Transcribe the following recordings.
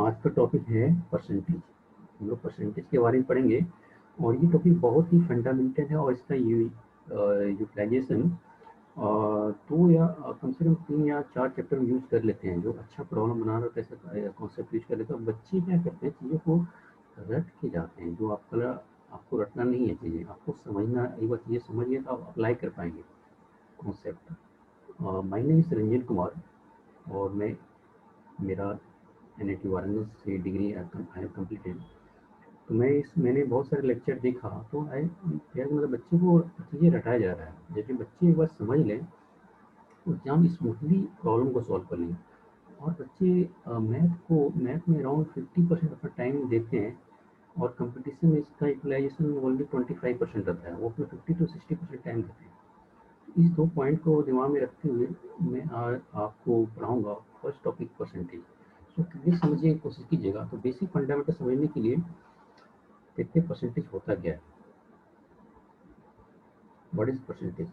आज का टॉपिक है परसेंटेज। हम लोग परसेंटेज के बारे में पढ़ेंगे और ये टॉपिक बहुत ही फंडामेंटल है और इसका यूटिलाइजेशन दो या कम से कम 3 या 4 चैप्टर में यूज कर लेते हैं। जो अच्छा प्रॉब्लम बना रहा है ऐसा कॉन्सेप्ट यूज कर लेते हैं। बच्चे क्या करते हैं, चीज़ों को रट के जाते हैं। जो आपको रटना नहीं है, चीज़ें आपको समझना। एक बार चीज़ें समझिए तो आप अप्लाई कर पाएंगे concept. My name is Ranjan Kumar और मेरा NIT वाराणसी से डिग्री आई हैव कंप्लीटेड। तो मैंने बहुत सारे लेक्चर देखा तो यार मतलब बच्चे को चीज़ें रटाया जा रहा है। जबकि बच्चे एक बार समझ लें तो एग्जाम स्मूथली प्रॉब्लम को सॉल्व कर लेंगे। और बच्चे मैथ में अराउंड 50% अपना टाइम देते हैं और कंपटीशन में इसका यूटिलाइजेशन ओनली 25% रहता है। वो अपना 50 to 60% टाइम देते हैं। इस 2 पॉइंट को दिमाग में रखते हुए मैं आज आपको पढ़ाऊँगा first topic percentage. So clear समझने की कोशिश कीजिएगा। तो बेसिक फंडामेंटल समझने के लिए देखते हैं परसेंटेज होता क्या है। What is percentage?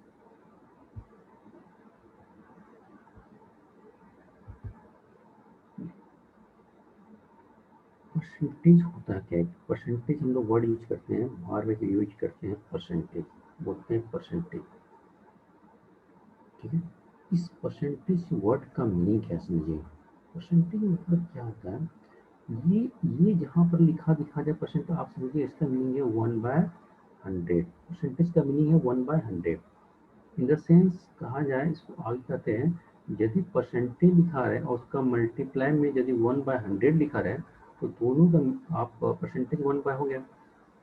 परसेंटेज होता क्या है? परसेंटेज हम लोग वर्ड यूज करते हैं, बार में यूज करते हैं परसेंटेज, बोलते हैं परसेंटेज। ठीक है, इस परसेंटेज वर्ड का मीनिंग क्या समझिए। परसेंटेज मतलब क्या होता है, ये जहाँ पर लिखा दिखा जाए परसेंट, तो आप समझिए इसका मीनिंग है 1/100। परसेंटेज का मीनिंग है 1/100। इन द सेंस कहा जाए, इसको आगे कहते हैं, यदि परसेंटेज लिखा है और उसका मल्टीप्लाई में यदि 1/100 लिखा है तो दोनों का आप परसेंटेज 1/, हो गया।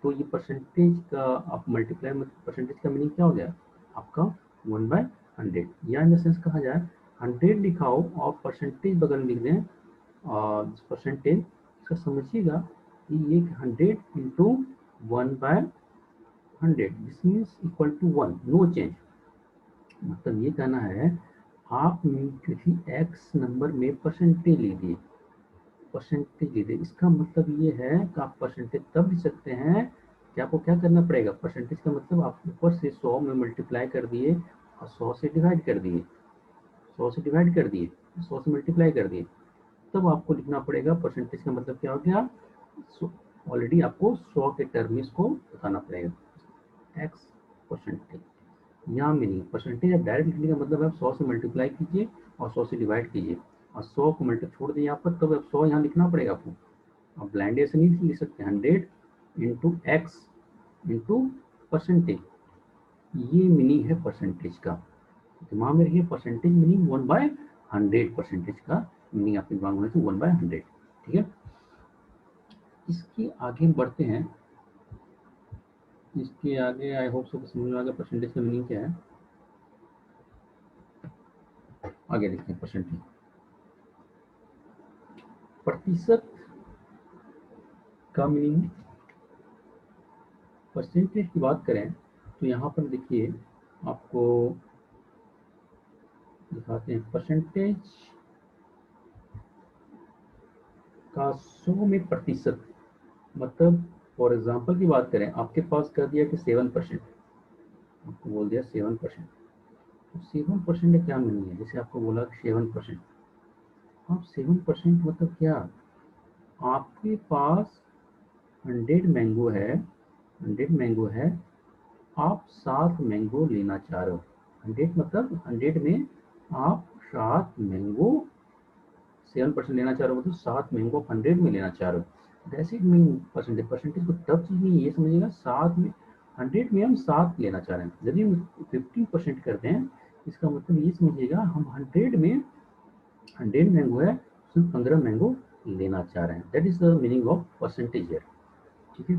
तो ये परसेंटेज का आप मल्टीप्लाई में परसेंटेज का मीनिंग क्या हो गया आपका 1/100। या इन द सेंस कहा जाए 100 लिखा हो और परसेंटेज बगल में लिख दें परसेंटेज, इसका समझिएगा कि ये 100 into 1/100 this means equal to 1, no change. मतलब ये कहना है आप किसी एक्स नंबर में परसेंटेज लीजिए, इसका मतलब ये है कि आप परसेंटेज तब लिख सकते हैं कि आपको क्या करना पड़ेगा। परसेंटेज का मतलब आप ऊपर से 100 में मल्टीप्लाई कर दिए और 100 से डिवाइड कर दिए, 100 से डिवाइड कर दिए, 100 से मल्टीप्लाई कर दिए, तब आपको लिखना पड़ेगा। परसेंटेज का मतलब क्या हो गया, ऑलरेडी आपको 100 के टर्म में इसको बताना पड़ेगा एक्स परसेंटेज। यहाँ मीनिंग परसेंटेज आप डायरेक्ट लिखने का मतलब है आप 100 से मल्टीप्लाई कीजिए और 100 से डिवाइड कीजिए और 100 को मल्टीप्लाई छोड़ दिए यहाँ पर, तब आप 100 यहाँ लिखना पड़ेगा आपको। आप ब्लाइंड ऐसे नहीं लिख सकते 100 इंटू एक्स इंटू परसेंटेज। ये मीनिंग है परसेंटेज का। दिमाग में रखिए परसेंटेज मीनिंग 1/100। परसेंटेज का मीनिंग आपके दिमाग में 1/100। ठीक है, इसके आगे बढ़ते हैं। इसके आगे आई होप सो समझ में आ गया परसेंटेज का मीनिंग क्या है। आगे देखते हैं परसेंटेज। प्रतिशत का मीनिंग, परसेंटेज की बात करें तो यहाँ पर देखिए आपको दिखाते हैं परसेंटेज का 100 में प्रतिशत। मतलब फॉर एग्जांपल की बात करें, आपके पास कर दिया कि 7%, आपको बोल दिया 7%। तो 7% का क्या मीनिंग है? जैसे आपको बोला 7%, आप 7% मतलब क्या, आपके पास 100 मैंगो है, 100 मैंगो है, आप 7 मैंगो लेना चाह रहे हो। 100 मतलब 100 में आप 7 मैंगो, 7% लेना चाह रहे हो तो 7 मैंगो 100 में लेना चाह रहे हो। That's it mean percentage. Percentage को तब चीज नहीं ये समझिएगा 7 में 100 में हम 7 लेना चाह रहे हैं। यदि हम 15% करते हैं, इसका मतलब ये समझिएगा हम 100 में 100 मैंगो है, सिर्फ 15 मैंगो लेना चाह रहे हैं। That is the meaning of percentage here. ठीक है,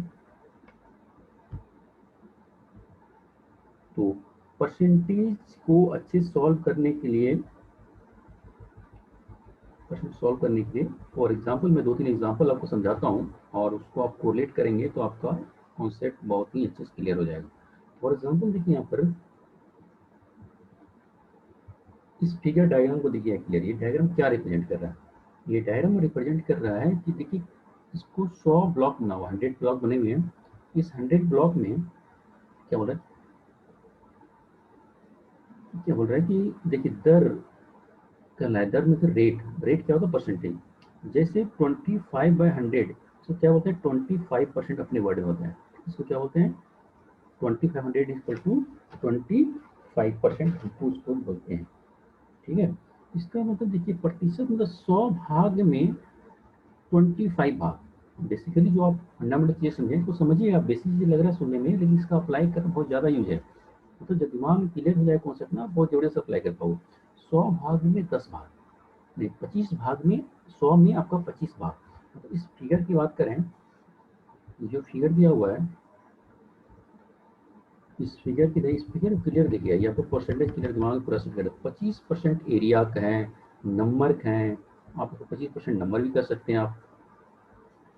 तो परसेंटेज को अच्छे सॉल्व करने के लिए, क्वेश्चन सॉल्व करने के लिए फॉर एग्जांपल मैं 2-3 एग्जांपल आपको समझाता हूँ और उसको आप कोरिलेट करेंगे तो आपका कॉन्सेप्ट बहुत ही अच्छे से क्लियर हो जाएगा। फॉर एग्जांपल देखिए यहाँ पर इस फिगर डायग्राम को देखिए क्लियर। ये डायग्राम क्या रिप्रेजेंट कर रहा है? ये डायग्राम रिप्रेजेंट कर रहा है कि देखिए इसको 100 ब्लॉक बना हुआ, 100 ब्लॉक बने हुए हैं। इस 100 ब्लॉक में क्या बोल रहा है, कि देखिए दर का दर मतलब रेट, रेट क्या होता है परसेंटेज। जैसे 25/100, तो क्या बोलते हैं 25% अपने वर्ड में होता है, इसको क्या बोलते हैं 2500 इक्वल टू 25% हमको उसको बोलते हैं। ठीक है, इसका मतलब देखिए प्रतिशत मतलब 100 भाग में 25 भाग। बेसिकली जो आप फंडामेंटल चीज़ें समझें तो समझिए, आप बेसिक चीज़ लग रहा है सुनने में, लेकिन इसका अप्लाई करना बहुत ज़्यादा यूज है। मतलब जब दिमाग में क्लियर हो जाए कॉन्सेप्ट ना, आप बहुत जोड़े से अप्लाई कर पाओ। 100 भाग में 10 भाग, नहीं 25 भाग में 100 में आपका 25 भाग। मतलब इस फिगर की बात करें, जो फिगर दिया हुआ है, इस फिगर की इस फिगर क्लियर देखिए, ये आपको परसेंटेज क्लियर दिमाग में पूरा सेट कर 25% एरिया का है, नंबर का है, आप 25% नंबर भी कर सकते हैं आप।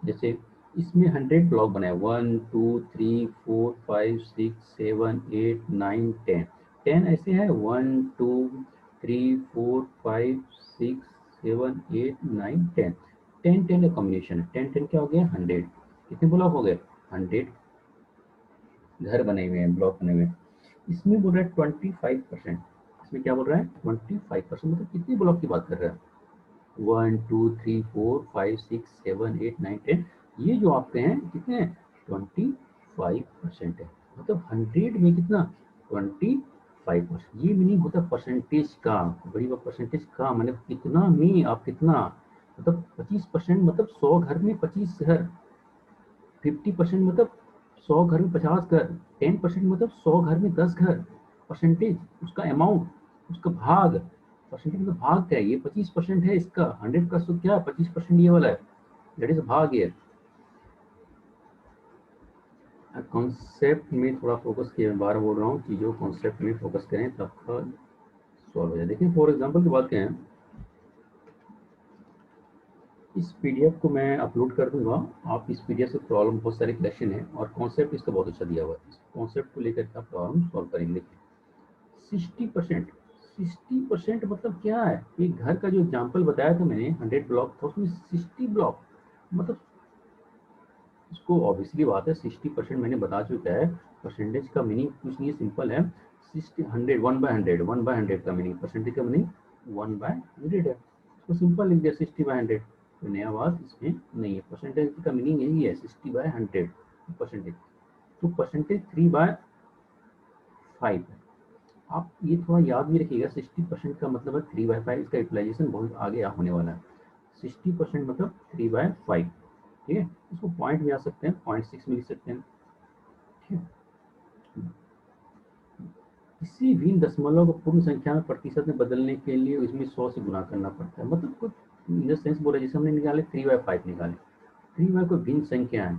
जैसे इसमें 100 ब्लॉक बनाए, 1 2 3 4 5 6 7 8 9 10, 10 ऐसे है, 1 2 3 4 5 6 7 8 9 10, 10 10 का कॉम्बिनेशन है, 10 10 क्या हो गया 100। कितने ब्लॉक हो गए 100 घर बने हुए हैं, ब्लॉक बने हुए हैं। इसमें बोल रहा है 25%, इसमें क्या बोल रहा है 25%, मतलब कितने ब्लॉक की बात कर रहा है 1 2 3 4 5 6 7 8 9 10, ये जो आपके हैं कितने हैं 25% है। मतलब 100 में कितना 25%, ये मीनिंग होता है परसेंटेज का। बड़ी बात परसेंटेज का मतलब कितना में आप कितना, मतलब 25% मतलब 100 घर में 25 घर, 50% मतलब 100 घर में 50 घर, 10% मतलब 100 घर में 10 घर। परसेंटेज उसका अमाउंट, उसका भाग, परसेंटेज मतलब भाग क्या है, ये 25% है इसका, 100 का तो क्या 25% ये वाला है, दैट इज भाग ये। कॉन्सेप्ट में थोड़ा फोकस किया, बार बोल रहा हूँ चीज़ों कॉन्सेप्ट में फोकस करें तब का सॉल्व हो जाए। देखिए फॉर एग्जाम्पल की बात करें, इस पीडीएफ को मैं अपलोड कर दूंगा, आप इस पीडीएफ से प्रॉब्लम बहुत सारे क्वेश्चन है और कॉन्सेप्ट इसका बहुत अच्छा दिया हुआ है, इस कॉन्सेप्ट को लेकर आप प्रॉब्लम सॉल्व करेंगे। 60%, 60% मतलब क्या है, एक घर का जो एग्जाम्पल बताया था मैंने 100 ब्लॉक था, उसमें 60 ब्लॉक, मतलब इसको ऑब्वियसली बात है 60% मैंने बता चुका है। परसेंटेज का मीनिंग कुछ नहीं है, सिंपल है 60 100 1/100, 1/100 का मीनिंग, परसेंटेज का मीनिंग 1/100 है, तो सिंपल लिख दिया 60/100। तो नया बात इसमें नहीं है, परसेंटेज का मीनिंग यही है 60/100 परसेंटेज। तो परसेंटेज 3/5 है। आप ये थोड़ा याद भी रखिएगा, 60% का मतलब है 3/5, इसका यूटिलाइजेशन बहुत आगे होने वाला है। 60% मतलब 3/5, ठीक है, इसको पॉइंट में आ सकते हैं, 0.6 में लिख सकते हैं। ठीक है, किसी भी दशमलव को पूर्ण संख्या में प्रतिशत में बदलने के लिए इसमें 100 से गुना करना पड़ता है, मतलब कुछ इन द सेंस बोला, जैसे हमने निकाले 3/5 निकाले, 3 कोई भिन्न संख्या है,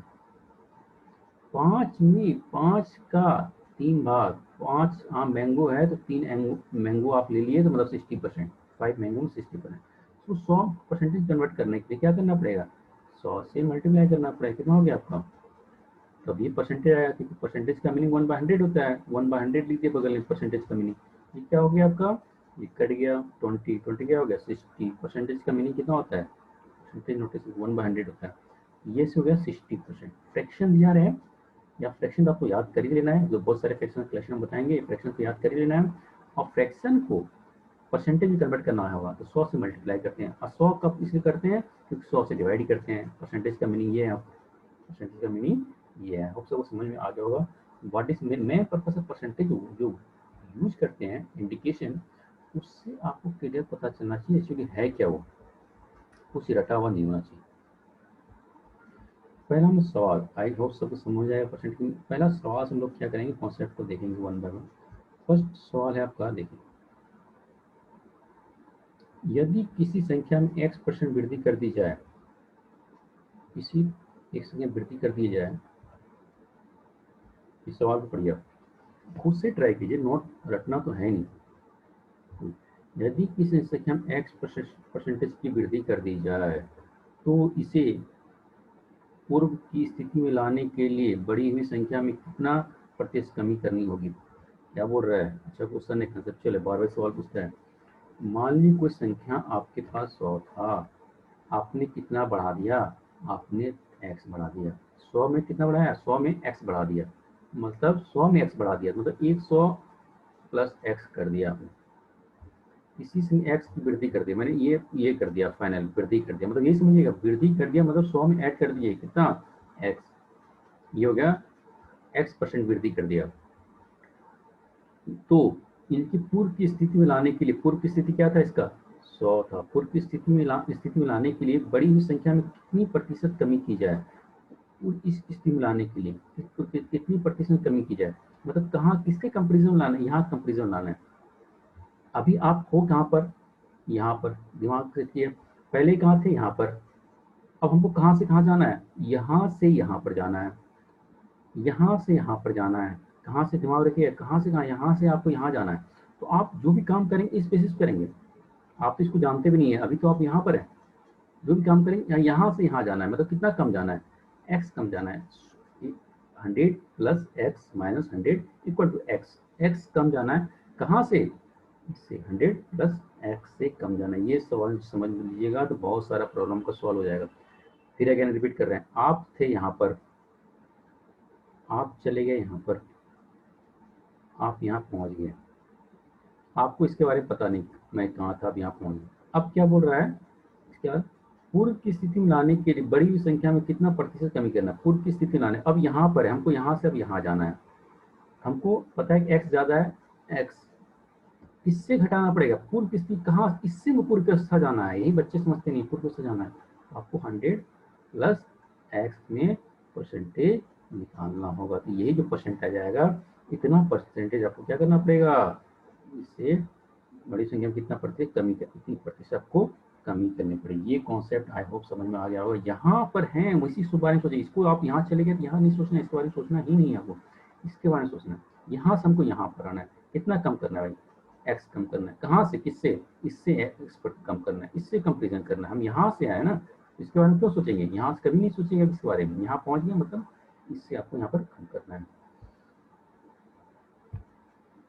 5 में 5 का 3 भाग, 5 आम मैंगो है तो 3 मैंगो आप ले लिए, तो मतलब 60%, 5 मैंगो में 60%। तो 100% कन्वर्ट करने के लिए क्या करना पड़ेगा, 100 से मल्टीप्लाई करना पड़ेगा, कितना हो गया आपका, तब ये परसेंटेज आया, क्योंकि परसेंटेज का मीनिंग 1/100 होता है, 1/100 लीजिए बगल में परसेंटेज का मीनिंग, ये क्या हो गया आपका, ये कट गया 20, 20 क्या हो गया 60, परसेंटेज का मीनिंग कितना होता है, परसेंटेज नोटिस 1/100 होता है, ये से हो गया 60%। फ्रैक्शन दिया रहे, या फ्रैक्शन आपको याद कर ही लेना है, जो बहुत सारे फ्रैक्शन कलेक्शन बताएंगे, फ्रैक्शन को याद कर ही लेना है, और फ्रैक्शन को परसेंटेज में कन्वर्ट करना होगा तो 100 से मल्टीप्लाई करते हैं, और 100 कब इसलिए करते हैं क्योंकि 100 से डिवाइड ही करते हैं। परसेंटेज का मीनिंग ये है, परसेंटेज का मीनिंग ये है, होप सबको समझ में आ गया होगा। What is main purpose of percentage, जो यूज करते हैं इंडिकेशन, उससे आपको क्लियर पता चलना चाहिए एक्चुअली है क्या वो, कुछ रटा हुआ नहीं होना चाहिए। पहला हम सवाल, आई होप सबको समझ आएगा परसेंट की। पहला सवाल से हम लोग क्या करेंगे, कॉन्सेप्ट को देखेंगे वन बाय वन। फर्स्ट सवाल है आपका, देखिए यदि किसी संख्या में x% वृद्धि कर दी जाए, किसी एक संख्या वृद्धि कर दी जाए, इस सवाल को पढ़िए आप, खुद से ट्राई कीजिए, नोट रटना तो है नहीं। यदि किसी संख्या में x% की वृद्धि कर दी जाए तो इसे पूर्व की स्थिति में लाने के लिए बढ़ी हुई संख्या में कितना प्रतिशत कमी करनी होगी। क्या बोल रहा है, अच्छा क्वेश्चन है, कंसेप्चुअल है, 12वां सवाल पूछता है। मान ली कोई संख्या आपके पास 100 था, आपने कितना बढ़ा दिया, आपने x बढ़ा दिया, 100 में कितना बढ़ाया, 100 में x बढ़ा दिया, मतलब 100 में x बढ़ा दिया, मतलब 100 प्लस x कर दिया आपने। इसी से x की वृद्धि कर दी मैंने, ये कर दिया फाइनल, वृद्धि कर दिया, मतलब ये समझिएगा, वृद्धि कर दिया मतलब 100 में ऐड कर दिए कितना x, ये हो गया x% वृद्धि कर दिया। तो इनकी पूर्व की स्थिति में लाने के लिए, पूर्व की स्थिति क्या था इसका 100 था, पूर्व की स्थिति में लाने के लिए बड़ी हुई संख्या में कितनी प्रतिशत कमी की जाए, इस स्थिति में लाने के लिए कितनी प्रतिशत कमी की जाए, मतलब कहाँ किसके कंपेरिजन लाना है, यहाँ कंपेरिजन लाना है। अभी आप हो कहाँ पर, यहाँ पर, दिमाग से रखिए, पहले कहाँ थे यहाँ पर, अब हमको कहाँ से कहाँ जाना है, यहाँ से यहाँ पर जाना है, यहाँ से यहाँ पर जाना है, कहाँ से, दिमाग रखिए, कहाँ से कहाँ, यहाँ से आपको यहाँ जाना है। तो आप जो भी काम करेंगे इस बेसिस करेंगे, आप तो इसको जानते भी नहीं है, अभी तो आप यहाँ पर है, जो भी काम करेंगे यहाँ से यहाँ जाना है, मतलब कितना कम जाना है, x कम जाना है, 100 plus X minus 100 equal to X, X कम जाना है, कहाँ से, इससे 100 प्लस एक्स से कम जाना है। ये सवाल समझ लीजिएगा तो बहुत सारा प्रॉब्लम का सॉल्व हो जाएगा। फिर अगेन रिपीट कर रहे हैं, आप थे यहाँ पर, आप चले गए यहाँ पर, आप यहाँ पहुँच गए, आपको इसके बारे में पता नहीं मैं कहाँ था, अब यहाँ पहुँच गया। अब क्या बोल रहा है, क्या पूर्व की स्थिति में लाने के लिए बड़ी हुई संख्या में कितना प्रतिशत कमी करना है, पूर्व की स्थिति में लाने, अब यहाँ पर है, हमको यहाँ से अब यहाँ जाना है, हमको पता है कि x ज्यादा है, x इससे घटाना पड़ेगा, पूर्व की स्थिति कहाँ, इससे में पूर्व की अवस्था जाना है, यही बच्चे समझते नहीं, पूर्व की अवस्था जाना है, आपको 100 प्लस x में परसेंटेज निकालना होगा, तो यही जो परसेंटेज आएगा, इतना परसेंटेज आपको क्या करना पड़ेगा, इससे बड़ी संख्या में कितना प्रतिशत कमी, इतनी प्रतिशत आपको कमी करनी पड़ेगी। ये कॉन्सेप्ट आई होप समझ में आ गया होगा। यहाँ पर है इसी बारे में सोचिए, इसको आप यहाँ चले गए तो यहाँ नहीं सोचना, इसके बारे में सोचना ही नहीं है आपको, इसके बारे में सोचना है, यहाँ से हमको यहाँ पर आना है, कितना कम करना है भाई, एक्स कम करना है, कहाँ से, किससे, इससे एक्स पर कम करना है, इससे कंपेरिजन करना है, हम यहाँ से आए ना, इसके बारे में क्यों सोचेंगे, यहाँ से कभी नहीं सोचेंगे इसके बारे में, यहाँ पहुँच गया मतलब इससे आपको यहाँ पर कम करना है।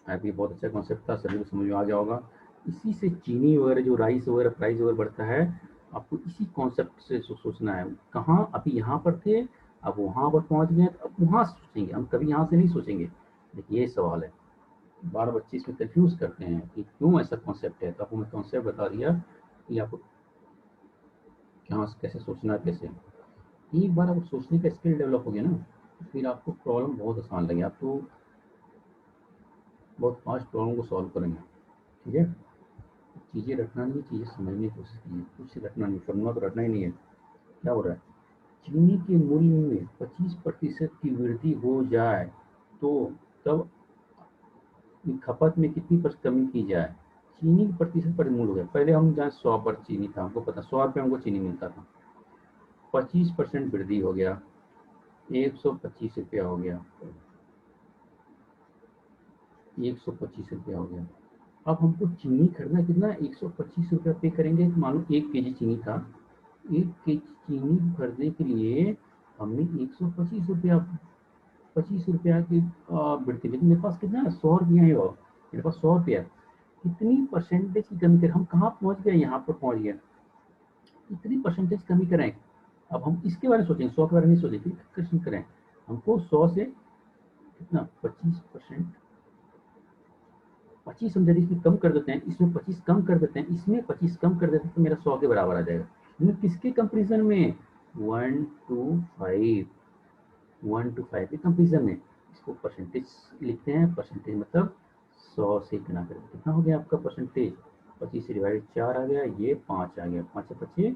अभी बहुत अच्छा कॉन्सेप्ट था, सभी को समझ में आ गया होगा। इसी से चीनी वगैरह जो राइस वगैरह प्राइस वगैरह बढ़ता है, आपको इसी कॉन्सेप्ट से सोचना है, कहाँ अभी यहाँ पर थे, अब वहाँ पर पहुँच गए, अब वहाँ से सोचेंगे, हम कभी यहाँ से नहीं सोचेंगे। देखिए ये सवाल है, बार बच्चे इसमें कंफ्यूज करते हैं कि क्यों ऐसा कॉन्सेप्ट है, तो आपको मैं कॉन्सेप्ट बता दिया कि आपको कहाँ कैसे सोचना है, कैसे, एक बार आपको सोचने का स्किल डेवलप हो गया ना, तो फिर आपको प्रॉब्लम बहुत आसान लगे, आप तो बहुत फास्ट प्रॉब्लम को सॉल्व करेंगे। ठीक है, चीज़ें रटना नहीं, चीज़ें समझने की कोशिश कीजिए, कुछ रटना नहीं, फॉर्मूला तो रटना ही नहीं है। क्या हो रहा है, चीनी के मूल्य में 25% की वृद्धि हो जाए तो तब खपत में कितनी कमी की जाए, चीनी की प्रतिशत पर मूल्य हो गया, पहले हम जहाँ 100 पर चीनी था, हमको पता 100 रुपये हमको चीनी मिलता था, 25% वृद्धि हो गया, 125 रुपया हो गया, 125 रुपया हो गया। अब हमको चीनी खरीदना कितना, 125 रुपया पे करेंगे, मान लो 1 केजी चीनी था, 1 केजी चीनी खरीदने के लिए हमने 125 रुपया, 25 रुपया की वृद्धि, लेकिन मेरे पास कितना है, 100 रुपया है, और मेरे पास 100 रुपया, कितनी परसेंटेज की कमी करें, हम कहाँ पहुँच गए, यहाँ पर पहुँच गए, कितनी परसेंटेज कमी करें। अब हम इसके बारे में सोचेंगे, 100 के बारे में नहीं सोचेंगे, क्वेश्चन करें, हमको 100 से कितना 25%, 25 हम यदि इसमें कम कर देते हैं, इसमें 25 कम कर देते हैं, इसमें 25 कम कर देते हैं, तो मेरा 100 के बराबर आ जाएगा, लेकिन किसके कंपेरिजन में, 1 to 5, 1 to 5 के कंपेरिजन में, इसको परसेंटेज लिखते हैं, परसेंटेज मतलब 100 से गुना करें, कितना हो गया आपका परसेंटेज, 25 से डिवाइड 4 आ गया, ये 5 आ गया, 5 से 25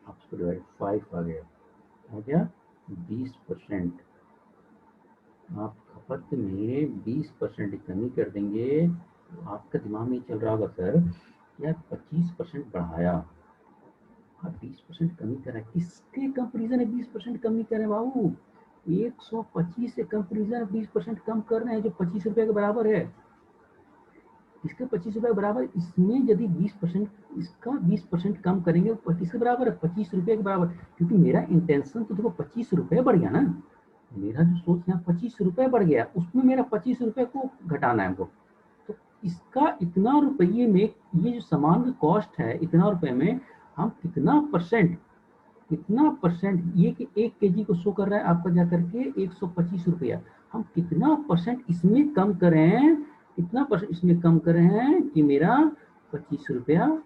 आप इसको डिवाइड 5 आ गया, हो गया 20%। आप खपत में 20% कमी कर देंगे, तो आपका दिमाग में चल रहा होगा सर यार 25% बढ़ाया, आप 20% कमी करें, किसके कंपेरिजन में 20% कमी करें बाबू, 125 से कंपेरिजन 20% कम कर रहे हैं, जो 25 रुपये के बराबर है, इसके 25 रुपये बराबर, इसमें यदि 20%, इसका 20% कम करेंगे, 25 के बराबर है, 25 रुपये के बराबर, क्योंकि मेरा इंटेंशन तो देखो 25 रुपये बढ़ गया ना, मेरा जो सोच यहाँ 25 रुपये बढ़ गया, उसमें मेरा 25 रुपये को घटाना है हमको, तो इसका इतना रुपये में, ये जो सामान का कॉस्ट है इतना रुपये में, हम कितना परसेंट, ये कि 1 केजी को शो कर रहा है आपका जा करके 125 रुपया, हम कितना परसेंट इसमें कम करें, कितना परसेंट इसमें कम करें कि मेरा ₹25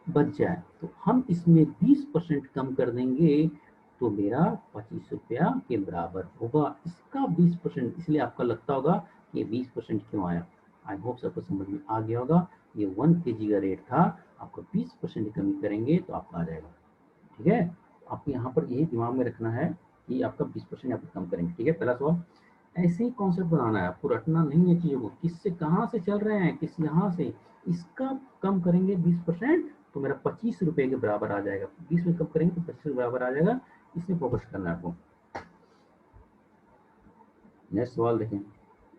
बच जाए, तो हम इसमें 20% कम कर देंगे, तो मेरा ₹25 के बराबर होगा। इसका 20%, इसलिए आपका लगता होगा कि ये 20% क्यों आया। आई होप सबको समझ में आ गया होगा। ये 1 केजी का रेट था, आपको 20% कमी करेंगे तो आपका आ जाएगा। ठीक है, आपको यहाँ पर यही दिमाग में रखना है कि आपका 20% यहाँ पर कम करेंगे। ठीक है, पहला सवाल। ऐसे ही कॉन्सेप्ट बनाना है आपको, रटना नहीं है चीज़ों को, किससे कहाँ से चल रहे हैं, किस यहाँ से, इसका कम करेंगे 20%, तो मेरा ₹25 के बराबर आ जाएगा। 20 में कम करेंगे तो 25 के बराबर आ जाएगा। इसमें फोकस करना है आपको। नेक्स्ट सवाल देखें।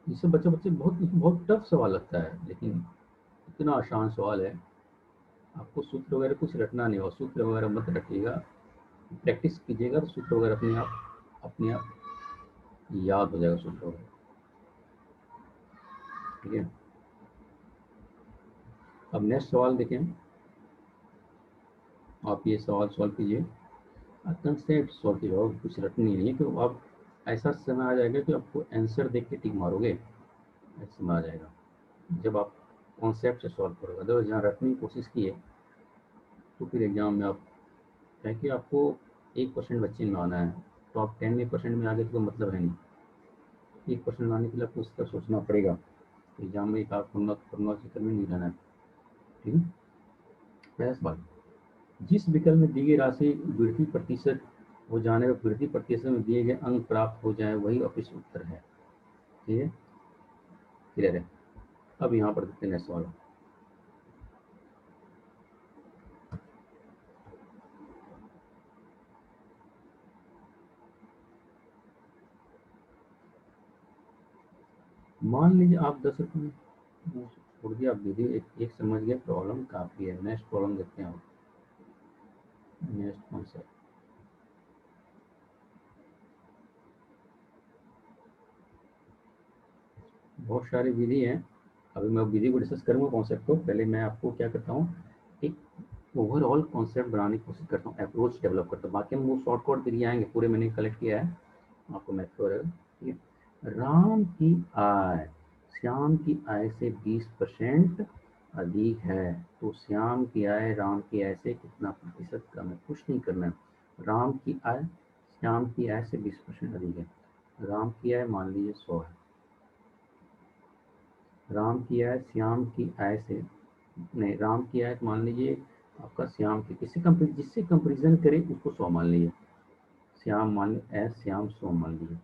इससे बच्चे बच्चे बहुत बहुत टफ सवाल लगता है, लेकिन इतना आसान सवाल है। आपको सूत्र वगैरह कुछ रटना नहीं हो, सूत्र वगैरह मत रखिएगा, प्रैक्टिस कीजिएगा तो सूत्र वगैरह अपने आप याद हो जाएगा सूत्र वगैरह। ठीक है, अब नेक्स्ट सवाल देखें। आप ये सवाल सॉल्व कीजिए, कंसेप्ट सॉल्व कीजिए, और कुछ रटनी नहीं है। तो आप ऐसा समय आ जाएगा कि आपको आंसर देख के टिक मारोगे, ऐसा समय आ जाएगा जब आप कॉन्सेप्ट से सॉल्व करोगे। अगर जहाँ रटने की कोशिश की है तो फिर एग्जाम में आप, क्या कि आपको 1% बच्चे में आना है, तो आप 10% में आगे तो कोई मतलब है नहीं। 1% लाने के लिए आपको उसका सोचना पड़ेगा। एग्जाम में एक आप फॉर्मूला चक्कर में नहीं रहना है। ठीक है, पहला सवाल। जिस विकल्प में दी गई राशि वृद्धि प्रतिशत हो जाने पर वृद्धि प्रतिशत में दिए गए अंक प्राप्त हो जाए, वही ऑफिस उत्तर है। ठीक है, क्लियर है। अब यहाँ पर देखते हैं नेक्स्ट सवाल। मान लीजिए आप 10 रुपये छोड़ दिया, आप विधि एक समझ गए, प्रॉब्लम काफी है। नेक्स्ट प्रॉब्लम देखते हैं आप। नेक्स्ट कॉन्सेप्ट, बहुत सारी विधि हैं। अभी मैं विधि को डिस्कस करूंगा, कॉन्सेप्ट को। पहले मैं आपको क्या करता हूँ, एक ओवरऑल कॉन्सेप्ट बनाने की कोशिश करता हूँ, अप्रोच डेवलप करता हूँ। बाकी हम वो शॉर्टकट विधि आएंगे, पूरे मैंने कलेक्ट किया है, आपको मैथ को रहेगा। ठीक है, राम की आय श्याम की आय से 20% अधिक है, तो श्याम की आय राम की आय से कितना प्रतिशत कम है। कुछ नहीं करना है, राम की आय श्याम की आय से 20% अधिक है। राम की आय मान लीजिए 100 है, राम की आय श्याम की आय से, नहीं, राम की आय मान लीजिए आपका श्याम की, जिससे कंपेरिजन करे उसको 100 मान लीजिए। श्याम मान एस श्याम 100 मान लीजिए।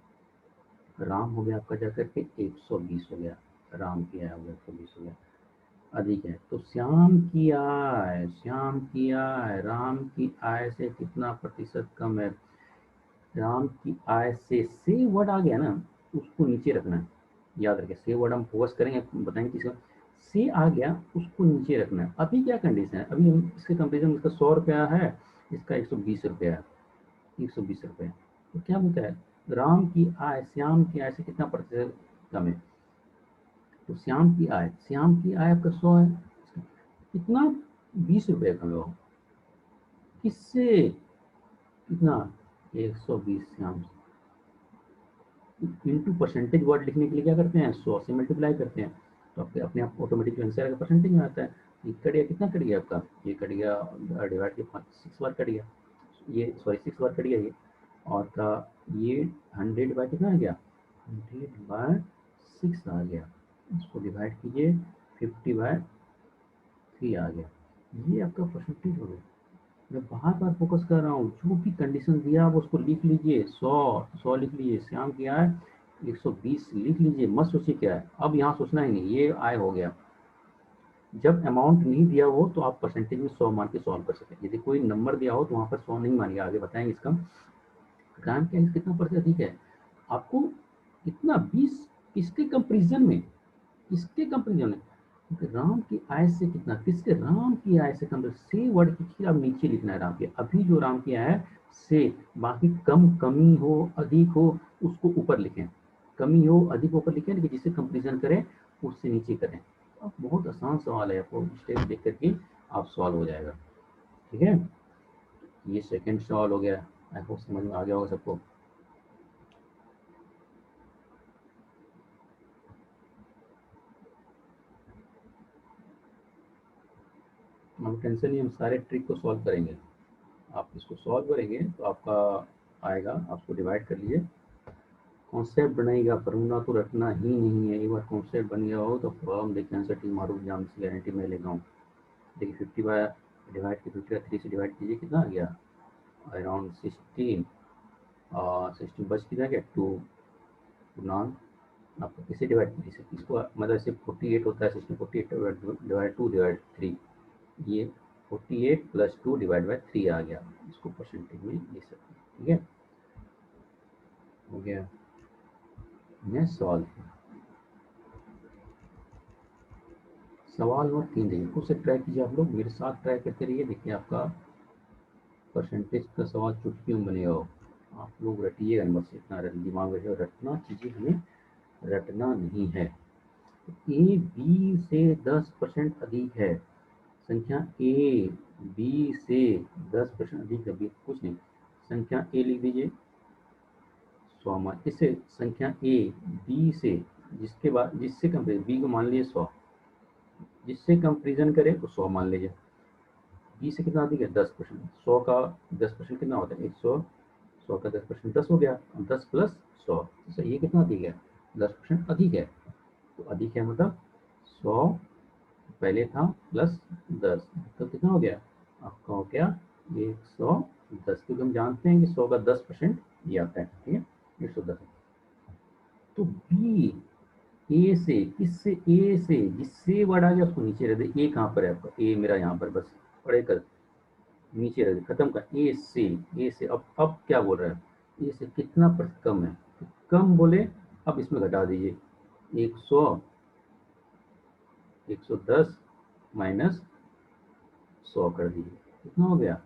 राम हो गया आपका जाकर के 120 हो गया, राम की आय हो गया 120 हो गया, अधिक है। तो श्याम की आय राम की आय से कितना प्रतिशत कम है। राम की आय से वर्ड आ गया ना, उसको नीचे रखना है। याद रखें, से वर्ड हम फोकस करेंगे, बताएंगे किसका। से आ गया, उसको नीचे रखना है। अभी क्या कंडीशन है, अभी हम इसके कंपेरिजन, इसका 100 रुपया है, इसका 120 रुपया है, 120 रुपये। तो क्या होता है, राम की आय श्याम की आय से कितना प्रतिशत कम है। तो श्याम की आय आपका 100 है, कितना, 20 रुपये कम हो, किससे, कितना, 120 श्याम। इंटू परसेंटेज वर्ड लिखने के लिए क्या करते हैं, 100 से मल्टीप्लाई करते हैं, तो आपके अपने आप ऑटोमेटिक जो आंसर आएगा परसेंटेज में आता है। ये कट गया, कितना कट गया आपका, ये कट गया, डिवाइड के 6 बार कट गया, ये सॉरी 6 बार कट गया ये, और का ये 100 बाय कितना आ गया, 100/6 आ गया। इसको डिवाइड कीजिए, 50/3 आ गया। ये आपका परसेंटेज हो गया। मैं बार बार फोकस कर रहा हूँ, जो भी कंडीशन दिया आप उसको लिख लीजिए। 100 लिख लीजिए, श्याम की आय 120 लिख लीजिए, मत सोचिए क्या है, अब यहाँ सोचना ही नहीं, ये आय हो गया। जब अमाउंट नहीं दिया हो तो आप परसेंटेज में 100 मान के सॉल्व कर सकते हैं। यदि कोई नंबर दिया हो तो वहाँ पर 100 नहीं मानिए, आगे बताएंगे इसका। राम की आय कितना परसेंट अधिक है, आपको कितना, 20, किसके कंपेरिजन में, किसके कंपेरिजन में, क्योंकि राम की आय से कितना, किसके, राम की आय से कम, से वर्ड की अब नीचे लिखना है राम की। अभी जो राम की आय है से, बाकी कमी हो अधिक हो उसको ऊपर लिखें, कमी हो अधिक ऊपर लिखें, लेकिन जिससे कंपेरिजन करें उससे नीचे करें। अब बहुत आसान सवाल है, आपको स्टेप देख करके आप सॉल्व हो जाएगा। ठीक है, ये सेकंड सवाल हो गया। आई होप समझ में आ गया होगा सबको। हम टेंशन नहीं, हम सारे ट्रिक को सॉल्व करेंगे। आप इसको सॉल्व करेंगे तो आपका आएगा, आपको डिवाइड कर लीजिए, कॉन्सेप्ट बनाएगा, फॉर्मूला तो रखना ही नहीं है। एक बार कॉन्सेप्ट बन गया हो तो फॉर्म देखिए आंसर टी मारूफ जान से गारंटी मैं लेता हूँ। देखिए 50 बाय डिवाइड की 50 3 से डिवाइड कीजिए, कितना आ गया, अराउंड 16, और 16 बच कितना गया 2, नॉन, आपको किसे डिवाइड कीजिए, इसको मतलब सिर्फ 48 होता है, 16 48 डिवाइड 2 डिवाइड 3, ये 48 प्लस 2 डिवाइड बाई 3 आ गया, इसको परसेंटेज में लिख सकते हैं। ठीक है, हो गया, मैं सॉल्व, सवाल नंबर 3 देखिए, खुद से ट्राई कीजिए, आप लोग मेरे साथ ट्राई करते रहिए, देखिए आपका परसेंटेज का सवाल चुटकियों में बनेगा हो। आप लोग रटिएगा, बस इतना दिमाग में रटना चीज़ें हमें रटना नहीं है। ए बी से 10% अधिक है, संख्या ए बी से 10% अधिक है, कुछ नहीं, संख्या ए लिख दीजिए 100 मान, इससे संख्या ए बी से जिसके बाद जिससे कंपेरिजन, बी को मान लीजिए 100, जिससे कंपेरिजन करें तो 100 मान लीजिए, बी से कितना अधिक है 10%, 100 का 10% कितना होता है 100, 100 का 10% 10 हो गया, 10 प्लस 100, तो ये कितना अधिक है 10% अधिक है, तो अधिक है मतलब 100 पहले था प्लस 10, तो कितना हो गया आपका, हो गया 110, क्योंकि हम जानते हैं कि 100 का 10% ये आता है। ठीक है, 110, तो बी ए से, किससे, ए से जिससे वर्ड आ गया उसको नीचे रख दे, ए कहाँ पर है आपका, ए मेरा यहाँ पर, बस पढ़े कर नीचे रख दे, खत्म कर, ए से, ए से, अब क्या बोल रहा है, ए से कितना प्रतिशत कम है, तो कम बोले, अब इसमें घटा दीजिए 100, 110 माइनस 100 कर दीजिए, कितना हो गया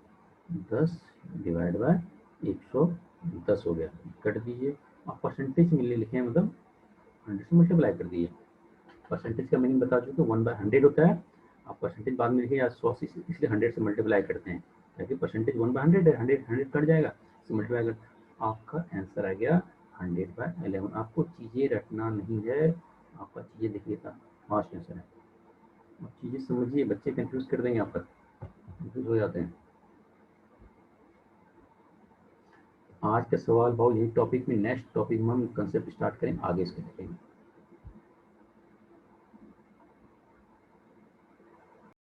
10 डिवाइड बाय 110 हो गया, कट दीजिए, आप परसेंटेज में लिखे हैं, मतलब 100 से मल्टीप्लाई कर दिए, परसेंटेज का मीनिंग बता चुके, 1/100 होता है, आप परसेंटेज बाद में लिखिए या 100 से, इसलिए 100 से मल्टीप्लाई करते हैं, ताकि परसेंटेज 1/100 है, 100 कट जाएगा, इससे मल्टीप्लाई कर, आपका आंसर आ गया 100/11। आपको चीज़ें रटना नहीं है, आपका चीज़ें देखिए था फास्ट आंसर है, आप चीज़ें समझिए, बच्चे कंफ्यूज कर देंगे, आप कंफ्यूज हो जाते हैं। आज का सवाल बहुत यही टॉपिक में, नेक्स्ट टॉपिक में हम कंसेप्ट स्टार्ट करें, आगे इसके देखेंगे।